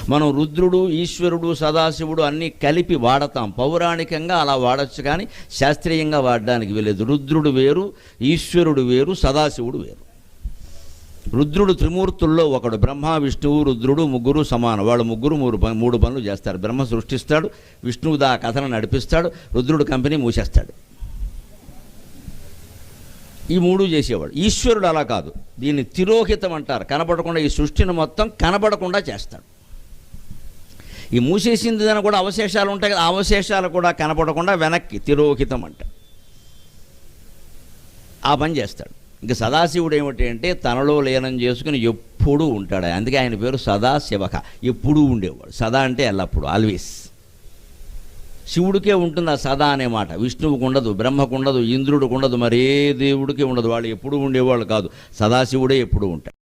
మనం రుద్రుడు, ఈశ్వరుడు, సదాశివుడు అన్నీ కలిపి వాడతాం. పౌరాణికంగా అలా వాడచ్చు, కానీ శాస్త్రీయంగా వాడడానికి వీలేదు. రుద్రుడు వేరు, ఈశ్వరుడు వేరు, సదాశివుడు వేరు. రుద్రుడు త్రిమూర్తుల్లో ఒకడు. బ్రహ్మ, విష్ణువు, రుద్రుడు ముగ్గురు సమానం. వాళ్ళు ముగ్గురు మూడు పనులు చేస్తారు. బ్రహ్మ సృష్టిస్తాడు, విష్ణువు దా కథను నడిపిస్తాడు, రుద్రుడు కంపెనీ మూసేస్తాడు. ఈ మూడు చేసేవాడు. ఈశ్వరుడు అలా కాదు. దీన్ని తిరోహితం అంటారు. కనబడకుండా ఈ సృష్టిని మొత్తం కనబడకుండా చేస్తాడు. ఈ మూసేసింది దాని కూడా అవశేషాలు ఉంటాయి కదా, అవశేషాలు కూడా కనపడకుండా వెనక్కి తిరోహితం అంట ఆ పని చేస్తాడు. ఇంక సదాశివుడు ఏమిటి అంటే తనలో లీనం చేసుకుని ఎప్పుడూ ఉంటాడు. అందుకే ఆయన పేరు సదాశివక. ఎప్పుడూ ఉండేవాడు. సదా అంటే ఎల్లప్పుడు, ఆల్వేస్. శివుడికే ఉంటుంది ఆ సదా అనే మాట. విష్ణువుకు ఉండదు, బ్రహ్మకు ఉండదు, ఇంద్రుడికి ఉండదు, మరే దేవుడికి ఉండదు. వాళ్ళు ఎప్పుడూ ఉండేవాళ్ళు కాదు. సదాశివుడే ఎప్పుడూ ఉంటాడు.